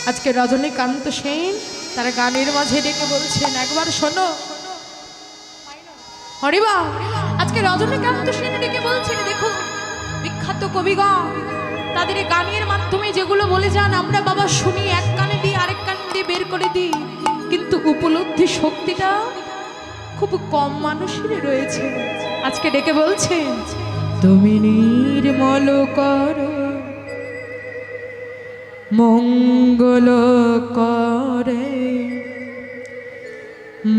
আজকে রজনীকান্ত সেন তার গানের মাঝে ডেকে বলছেন, একবার শোনো হরিবা। আজকে রজনীকান্ত সেন ডেকে বলছেন, দেখো বিখ্যাত কবিগণ তাদের গানের মাধ্যমে যেগুলো বলে যান আমরা বাবা শুনি, এক কানে দিই আরেক কানে দিয়ে বের করে দিই, কিন্তু উপলব্ধি শক্তিটা খুব কম মানুষেরই রয়েছে। আজকে ডেকে বলছেন, তুমি নির্মল করো মঙ্গল করে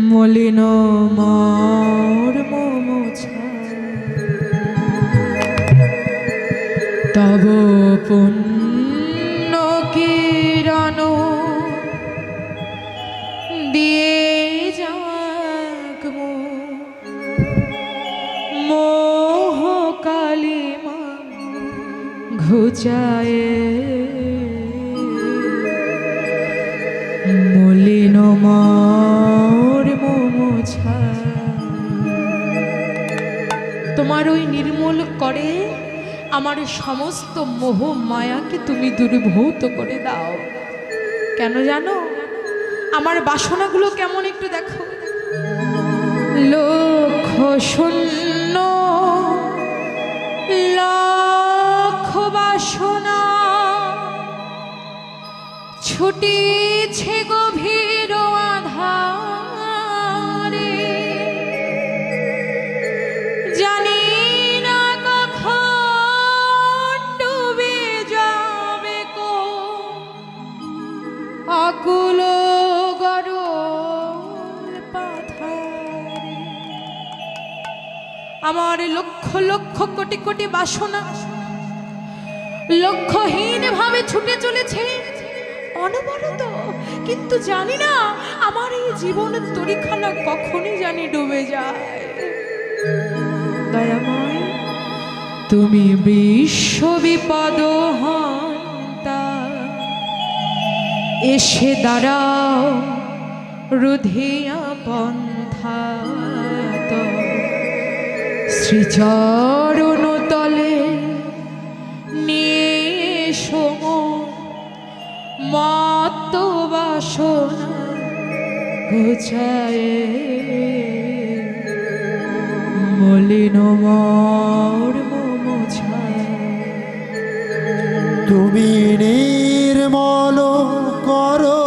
মলিন মর্ম তব পুণ্য কিরণ দিয়ে যাক মোহ কালিমা ঘুচায় মলিন মর্ম তোমার ওই নির্মূল করে আমার সমস্ত মোহ মায়াকে তুমি দূরীভূত করে দাও। কেন জানো? আমার বাসনাগুলো কেমন একটু দেখো, লক্ষ শূন্য লক্ষ বাসনা ছুটিছে গভীর আধারে, জানি না কখন ডুবে যাবে কো আকুল গরল পাথারে। আমার লক্ষ লক্ষ কোটি কোটি বাসনা লক্ষ্যহীন ভাবে ছুটে চলেছে অনবরত, কিন্তু জানি না আমার এই জীবনের তরিখানা কখনই জানি ডুবে যায়। দয়াময় তুমি বিশ্ব বিপদ হন্তা, এসে দাঁড়াও রুধিয়া পন্থা, শ্রীচরণ তলে নিয়ে মত বাসনা ঘুচায় মলিন মর্ম তুমি নির্মল করো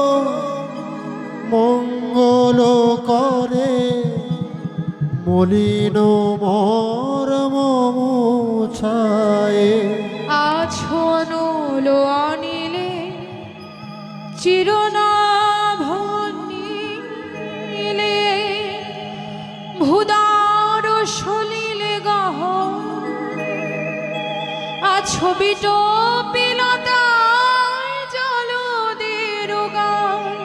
মঙ্গল করে মলিন মর্ম মুছায়। আছো অনুল অনিলে চিরনাভনীলে ভুদার সলিলে গহ, আছো বিটপিলতায় জলদের গায়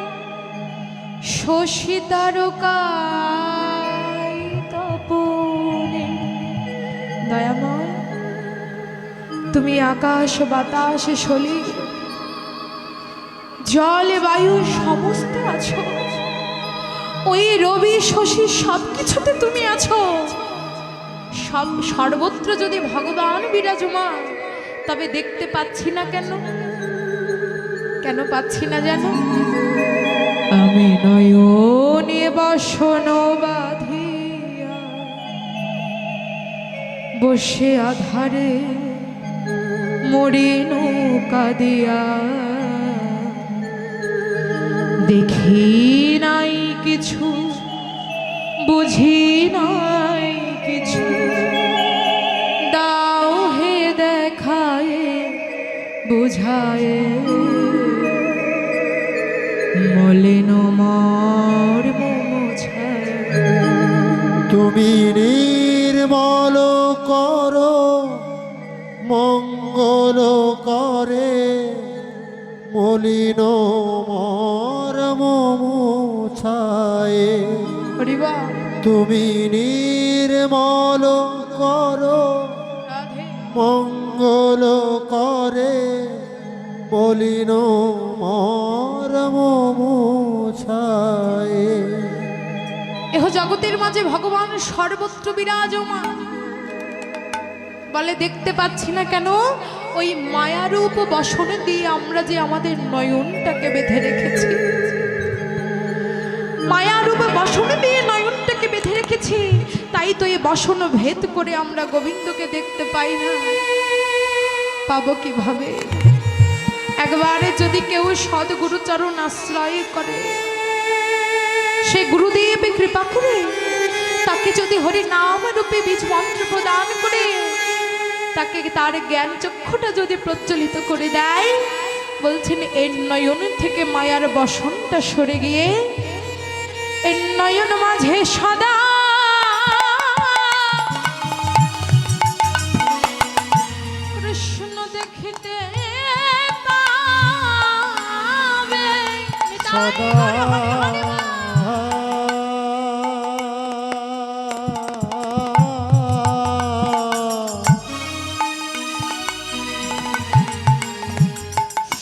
শশী তারকায় তপনে। দয়াময় তুমি আকাশ বাতাস সলি জল বায়ু সমস্ত আছো, ওই রবি শশী সবকিছুতে তুমি আছো। সব সর্বত্র যদি ভগবান বিরাজমান, তবে দেখতে পাচ্ছি না কেন? কেন পাচ্ছি না জানো? আমি নয়নে বাসন বাঁধিয়া বসে আধারে মরি নৌকা দিয়া, দেখি নাই কিছু বুঝি নাই কিছু, দাও হে দেখায় বুঝায় মলিন মর্ম মুছায়। তুমি নির্মল করো মঙ্গল করে মলিন মর্ম মুছায়। তুমি নির্মল করো মঙ্গল করে মলিন মর্ম মুছায়। এহ জগতের মাঝে ভগবান সর্বত্র বিরাজমান, বলে দেখতে পাচ্ছি না কেন? ওই মায়ারূপ বসন দিয়ে আমরা যে আমাদের নয়নটাকে বেঁধে রেখেছি, মায়ারূপ বসন দিয়ে নয়নটাকে বেঁধে রেখেছি, তাই তো এই বসন ভেদ করে আমরা গোবিন্দকে দেখতে পাই না। পাবো কিভাবে? একবারে যদি কেউ সদ্গুরুচরণ আশ্রয় করে, সে গুরুদেব কৃপা করে তাকে যদি হরি নাম রূপে বীজ মন্ত্র প্রদান করে, তাকে তার জ্ঞান চক্ষুটা যদি প্রজ্বলিত করে দেয়, বলছেন এর নয়ন থেকে মায়ার বসনটা সরে গিয়ে এর নয়ন মাঝে সদা কৃষ্ণ দেখিতে পাবে। সদা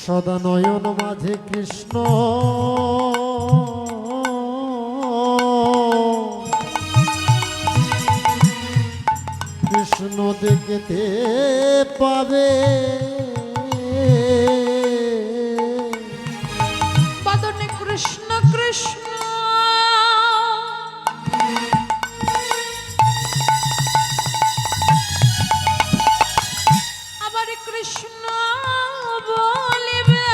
সদা নয়ন মাঝে কৃষ্ণ কৃষ্ণ দেখতে পাবে। বদনে কৃষ্ণ কৃষ্ণ আবার কৃষ্ণ বলিবে।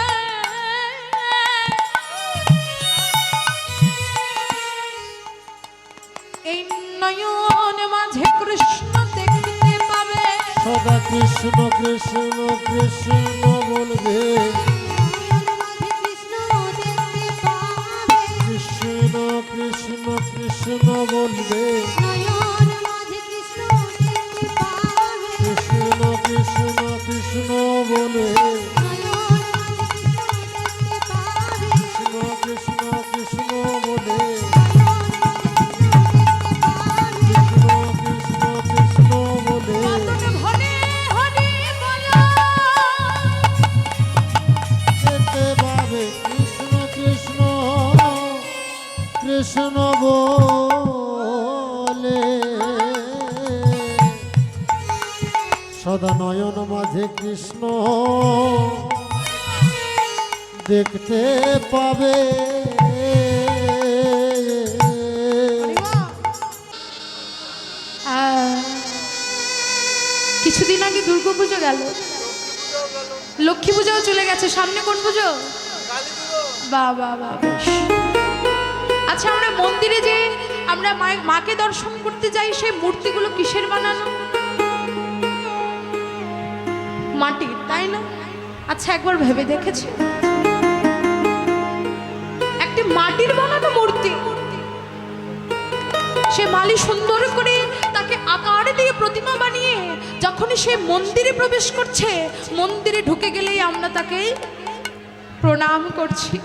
এই নয়ন মাঝে কৃষ্ণ দেখতে পাবে। সদা কৃষ্ণ কৃষ্ণ কৃষ্ণ বলবে, কৃষ্ণ কৃষ্ণ কৃষ্ণ বলবে, কৃষ্ণ কৃষ্ণ কৃষ্ণ বলে, কৃষ্ণ কৃষ্ণ কৃষ্ণ বলে, কৃষ্ণ কৃষ্ণ কৃষ্ণ বলে বদনে হরে হরে বলো। যেতে পাবে। কৃষ্ণ কৃষ্ণ কৃষ্ণ বলে সদা নয়ন মাঝে কৃষ্ণ দেখতে পাবে। কিছুদিন আগে দুর্গাপুজো গেল, লক্ষ্মী পূজাও চলে গেছে, সামনে কোন পুজো? বাহ বাহ বাহ, বেশ। আচ্ছা, আমরা মন্দিরে যে আমরা মাকে দর্শন করতে যাই, সেই মূর্তিগুলো কিসের বানানো? মাটির, তাই না? আচ্ছা, একবার ভেবে দেখেছি, একটি মাটির বানানো মূর্তি, সে মালি সুন্দর করে তাকে আকার দিয়ে প্রতিমা বানিয়ে যখনই সে মন্দিরে প্রবেশ করছে, মন্দিরে ঢুকে গেলেই আমরা তাকে প্রণাম করছি।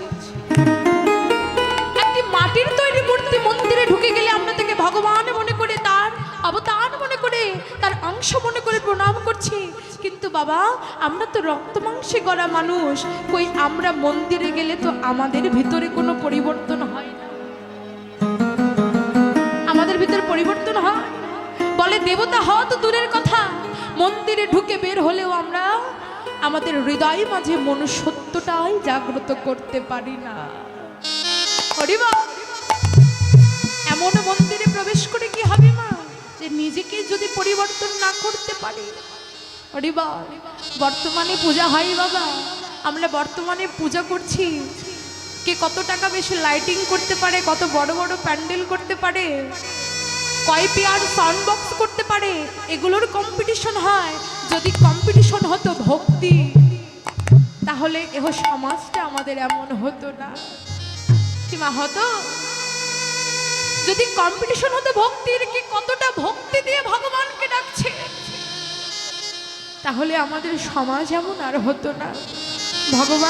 একটি মাটির তৈরি মূর্তি মন্দিরে ঢুকে গেলে আমরা তাকে ভগবান মনে করে, তার অবতার মনে করে, তার অংশ মনে করে প্রণাম করছি। কিন্তু বাবা, আমরা তো রক্ত মাংসে গড়া মানুষ, কই আমরা মন্দিরে গেলে তো আমাদের ভিতরে কোনো পরিবর্তন হয় না। আমাদের ভিতরে পরিবর্তন হয়? বলে দেবতা হওয়া তো দূরের কথা, মন্দিরে ঢুকে বের হলেও আমরা আমাদের হৃদয় মাঝে মনুষ্যত্বটাই জাগ্রত করতে পারি না। হরিবা, এমন মন্দিরে প্রবেশ করে কি হবে মা, যে নিজেকে যদি পরিবর্তন না করতে পারি? হরিবা, বর্তমানে পূজা হয় বাবা, আমরা বর্তমানে পূজা করছি, কে কত টাকা বেশি লাইটিং করতে পারে, কত বড় বড় প্যান্ডেল করতে পারে, কয় পেয়ার সাউন্ড বক্স করতে পারে, এগুলোর কম্পিটিশন হয়। যদি কম্পিটিশন হতো ভক্তি, তাহলে এহ সমাজটা আমাদের এমন হতো না। কি মা হতো? যদি কম্পিটিশন হতো ভক্তির, কি কতটা ভক্তি দিয়ে ভগবানকে ডাকছে, তাহলে আমাদের সমাজ এমন আর হতো না। ভগবান